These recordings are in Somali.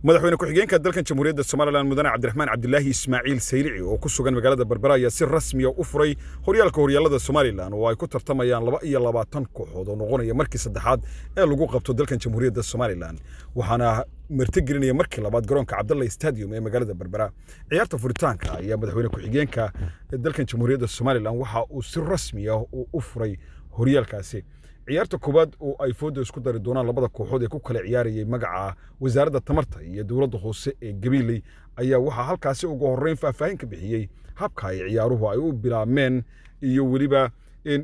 madaxweyne ku-xigeenka dalkan jamhuuriyadda Soomaaliland mudane Cabdiraxmaan Cabdilaahi Ismaaciil Saylici oo ku sugan magaalada Berbera ayaa si rasmi ah u furay horyaalada Soomaaliland oo ay ku tartamayaan 22 kooxood oo noqonaya markii saddexaad ee lagu qabto dalkan jamhuuriyadda Soomaaliland waxaana martigelinaya markii labaad garoonka Cabdullahi Stadium ee magaalada Berbera ciyaarta furitaanka ayaa madaxweyne ku-xigeenka dalkan jamhuuriyadda Soomaaliland waxa uu si rasmi ah u furay horyaalkaasi ciyaarta koobaad oo ay foodo isku dari doonaan labada kooxood ee ku kala ciyaarayay magaca wasaaradda tamarta iyo dawladda hoose ee Gabiley ayaa waxa halkaasi ugu horeyn faahfaahin ka bixiyay habka ay ciyaaruhu ay u bilaabmeen iyo waliba in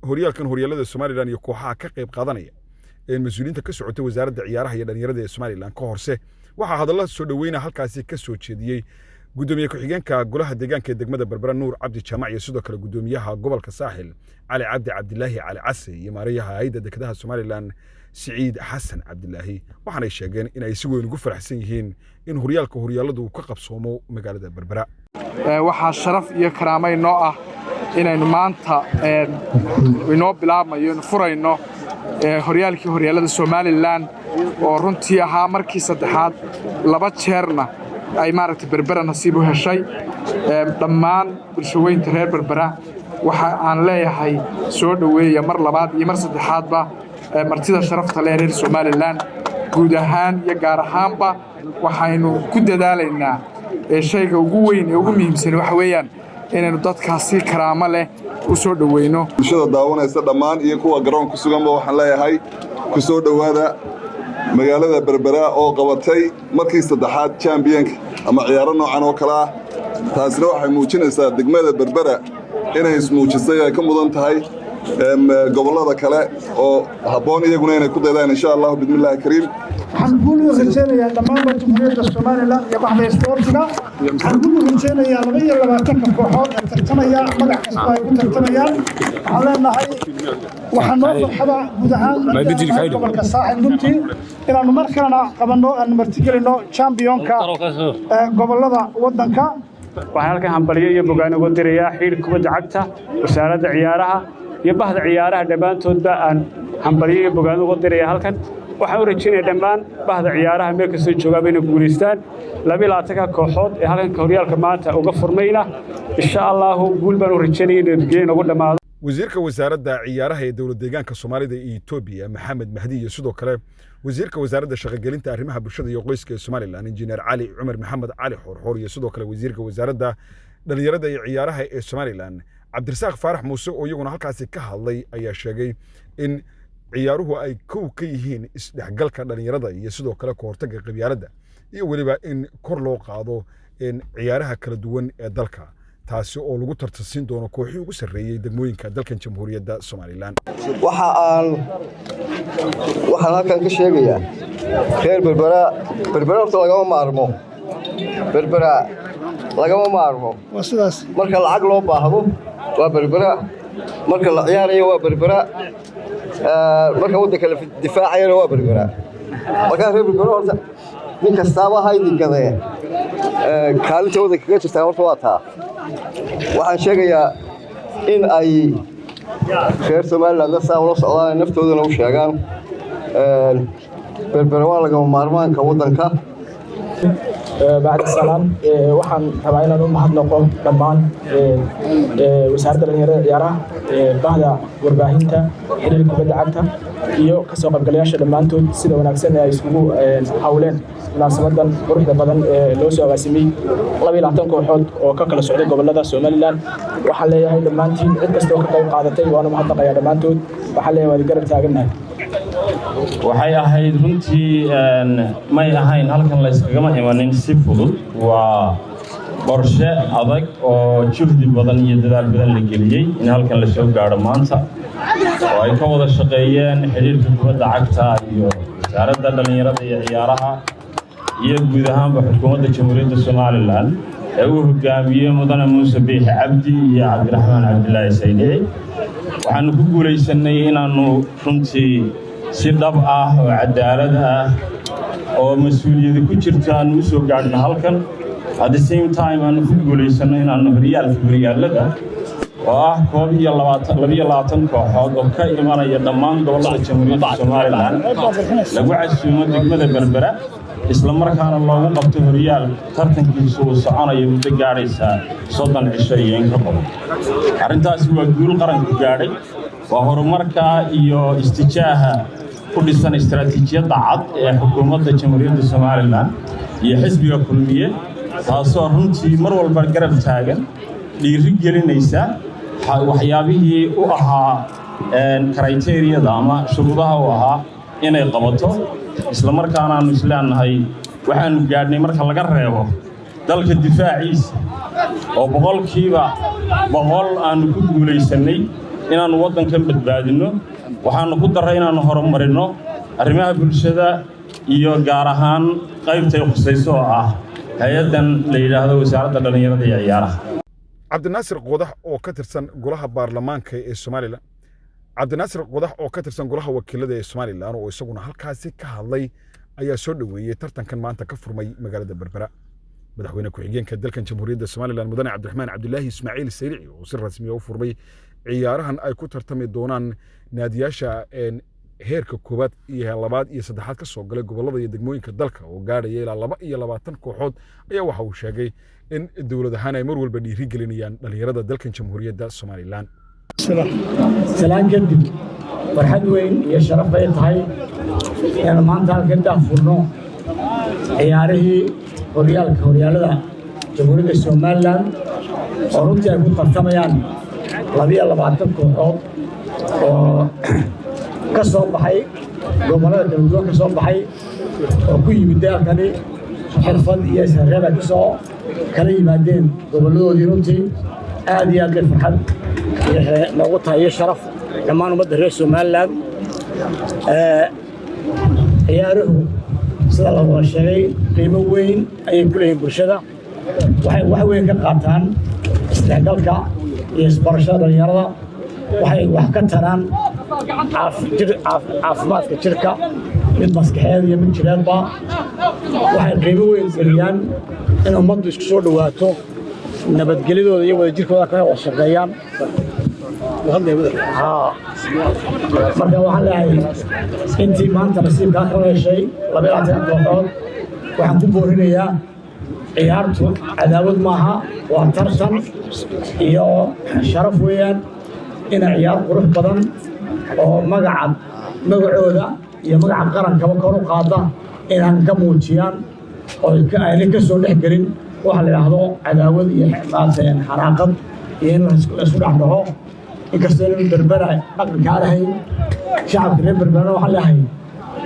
horyaalada Soomaaliland iyo kooxaha ka qayb qaadanaya mas'uuliyiinta ka socotay wasaaradda ciyaaraha iyo dhalinyarada ee Soomaaliland ka horse waxa hadalada soo dhaweynaa halkaasi ka soo jeediyay gudoomiye ku-xigeenka golaha deegaanka ee degmada Berbera Nuur Cabdi Jaamac iyo sidoo kale gudoomiyaha gobolka Saaxil Cali Cabdi Cabdilaahi Cali Case iyo maarayaha hay'adda dekedaha Soomaaliland Siciid Xasan Cabdilaahi waxaana ay sheegeen in ay si weyn ugu faraxsan yihiin in horyaaladu ka qabsoomo magaalada Berbera waxa sharaf iyo karaamay noo ah inaynu maanta inoo bilaabmayo in furayno horyaalada Soomaaliland oo runtii ahaa markii saddexaad laba jeerna ay maaragtay Berbera nasiib u heshay dhammaan bulshooyinka reer Berbera waxa aan leeyahay soo dhaweeya mar labaad iyo mar saddexaadba martida sharafta leh reer Soomaaliland guud ahaan iyo gaar ahaanba waxaynu ku dadaalaynaa shayga ugu weyn ee ugu muhiimsan waxa weeyaan inaynu dadkaasi karaamo leh u soo dhaweyno bulshada daawanaysa dhammaan iyo kuwa garoonka suganba waxaan leeyahay ku soo dhawaada magaalada Berbera oo qabatay markii saddexaad championka ama ciyaaro noocan oo kala ah taasina waxay muujinaysaa degmada Berbera inay ismuujisay ay ka mudan tahay gobolada kale oo haboon iyaguna inay ku daydaan insha Allah bismillaah kariim waxaan guul u rajaynayaa dhammaan jamhuuriyadda Soomaaliland iyo baxda isboortiga waxaan guul u rajaynayaa 22 kooxood ee tartamaya magac kasta ay ku tartamayaan waxaan leenahay waxaan noo farxada guud ahaan gobolka Saaxil runtii inaanu mar kalena qabanno aan martigelino championka gobolada waddanka waxaan halkan hambaliyo iyo bogaan ugu dirayaa xiriir kubadda cagta wasaaradda ciyaaraha iyo bahda ciyaaraha dhammaantoodba aan hambaliyo iyo bogaan ugu dirayaa halkan waxaan u rajaynayaa dhammaan bahda ciyaaraha meel kasta joogaa inay guuleystaan 22 kooxood ee halkan horyaalka maanta uga furmayna insha Allah guul baan u rajaynayaa inay geeyeen ugu dhamaado wasiirka wasaaradda ciyaaraha ee dawladda deegaanka Soomaalida ee Itoobiya Maxamed Mahdi iyo sidoo kale wasiirka wasaaradda shaqagelinta arrimaha bulshada iyo qoyska ee Soomaaliland injineer Cali Umar Maxamed Cali Xorxor iyo sidoo kale wasiirka wasaaradda dhalinyarada iyo ciyaaraha ee Soomaaliland Cabdirasaaq Faarax Muuse oo iyaguna halkaasi ka hadlay ayaa sheegay in ciyaaruhu ay ka yihiin isdhexgalka dhalinyarada iyo sidoo kale ka hortagga qabyaaladda iyo waliba in kor loo qaado in ciyaaraha kala duwan ee dalka taasi oo lagu tartansiin doono kooxii ugu sareeyay degmooyinka dalkan jamhuuriyadda Soomaaliland waxaan halkan ka sheegayaa reer Berbera lagama maarmo waa sidaas marka lacag loo baahdo waa Berbera marka la ciyaarayo waa Berbera marka waddanka la difaacayana waa Berbera marka reer Berbera horta nin kastaaba haydigade kaalinta waddanka kaga jirtaa horta waa taa waxaan sheegayaa in ay reer Soomaaliland la socdaan naftoodana u sheegaan Berbera waa lagama maarmaanka waddanka بعد السلام waxaan rabaa inaan u mahadnaqo dhammaan wasaaradda dhalinyarada bahda warbaahinta xiriirka kubadda cagta iyo ka soo qaybgalayaasha dhammaantood sida wanaagsan ay isugu hawleen munaasabadan quruxda badan ee loo soo agaasimay 22 kooxood oo ka kala socday gobolada Soomaaliland waxaan leeyahay dhammaantiin cid kasta oo ka qayb qaadatay waan u mahadnaqayaa dhammaantood waxaan leeyahay wada garab taaganahay waxay ahayd runtii may ahayn halkan la iskaga imanin si fudud waa qorshe adag oo juhdi badan iyo dadaal badan la geliyay in halkan la soo gaaro maanta oo ay ka wada shaqeeyeen xiriirka kubadda cagta iyo wasaaradda dhalinyarada iyo ciyaaraha iyo guud ahaanba xukuumadda jamhuuriyadda Soomaaliland ee uu hogaamiyay mudane Muuse Biixi Cabdi iyo Cabdiraxmaan Cabdilaahi Saylici waxaanu ku guuleysanay inaanu runtii si dhab ah oo cadaalad ah oo mas'uuliyad ku jirta aan u soo gaarno halkan at the same time aan ku guuleysanay inaanu horyaalada oo ah 22 kooxood oo ka imanaya dhammaan gobolada jamhuuriyadda Soomaaliland lagu casuumo degmada Berbera isla markaana loogu qabto horyaal tartankiisu uu soconayo muddo gaadhaysa 30 cisho iyo in ka badan. Arrintaasi waa guul qaranku gaadhay, waa horumarka iyo istijaaha ku dhisan istaraatiijiyadda cad ee xukuumadda Jamhuuriyadda Somaliland iyo xisbiga kulmiye, taasoo runtii mar walba garab taagan dhiiri gelinaysa waxyaabihii u ahaa kriteeriyada ama shuruudaha u ahaa inay qabato. isla markaana aanu isleenahay waxaanu gaadhnay marka laga reebo dalka difaaciisa oo boqolkiiba 100 aanu ku guulaysanay inaanu waddankan badbaadino. waxaanu ku daray inaanu horumarino arrimaha bulshada iyo gaar ahaan qaybtay khusayso oo ah hay'adan la yiraahdo wasaaradda dhalinyarada iyo ciyaaraha. cabdinaasir qodax oo ka tirsan golaha baarlamaanka ee Soomaaliland cabdinaasir qodax oo ka tirsan golaha wakiilada ee Soomaaliland oo isaguna halkaasi ka hadlay ayaa soo dhaweeyay tartankan maanta ka furmay magaalada Berbera. madaxweyne ku-xigeenka dalkan Jamhuuriyadda Soomaaliland mudane Cabdiraxmaan Cabdilaahi Ismaaciil Saylici oo si rasmi ah u furmay ciyaarahan ay ku tartami doonaan naadiyaasha heerka koobaad iyo labaad iyo saddexaad ka soo galay gobolada iyo degmooyinka dalka oo gaadhaya ilaa 22 kooxood ayaa waxa uu sheegay in dawlad ahaan ay mar walba dhiiri gelinayaan dhalinyarada dalkan Jamhuuriyadda Soomaaliland. salaan kadib farxad weyn iyo sharaf ay tahay in maanta halkan daafurno ciyaarihii horyaalada Jamhuuriyadda Somaliland oo runtii ay ku tartamayaan 22 kooxood oo ka soo baxay gobolada dawladda ka soo baxay oo ku yimid dalkani xirfad iyo sarreeb ka soo kala yimaadeen goboladoodii runtii aad iyo aad farxad noogu tahay sharaf dhammaan ummadda reer Somaliland. ciyaaruhu sida la wada sheegay qiimo weyn ayay ku leeyihiin bulshada, waxay wax weyn ka qaataan isdhexgalka iyo isbarashada dhalinyarada, waxay wax ka taraan caafimaadka jirka mid maskaxeed iyo mid jireedba, waxay qiimo weyn geliyaan in ummaddu isku soo dhawaato nabadgelyadooda iyo wadajirkooda ka wada shaqeeyaan. marka waxaan leeyahay intii maanta nasiibkaa ka heshay 22 kooxood waxaan ku boorinayaa ciyaartu cadaawad maaha, waa tartan iyo sharaf weeyaan inay ciyaar qurux badan oo magacooda iyo magaca qarankaba kor u qaada inaan ka muujiyaan oo ayna ka soo dhex gelin waxa la yiraahdo cadaawad iyo xaraaqad iyo in la isku dhaxdhaho. inkastoo in Berbera dhaqanka lahayn shacabka reer Berbera waxa la hayn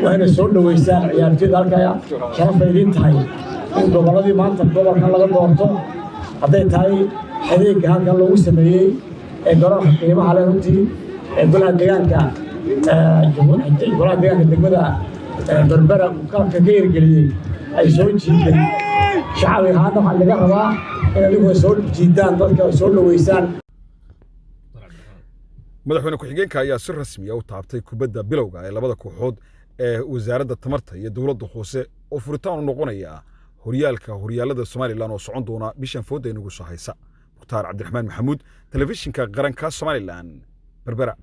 waa inay soo dhaweystaan ciyaartoyda halkaya sharaf ay idin tahay in goboladii maanta gobolka laga doorto hadday tahay adeegga halkan lagu sameeyey ee garoonka qiimaha leh runtii ee golaha deegaanka degmada Berbera kalka ka hirgeliyey ay soo jiideen shacabka ahaan waxaa laga rabaa in adigu soo jiidaan dadka soo dhaweystaan. madaxweyne ku-xigeenka ayaa si rasmi ah u taabtay kubadda bilowga ee labada kooxood ee wasaaradda tamarta iyo dawladda hoose oo furitaan u noqonaya horyaalada Soomaaliland oo socon doona bishan fooda inagu soo haysa. Mukhtaar Cabdiraxmaan Maxamuud, telefishinka qaranka Soomaaliland, Berbera.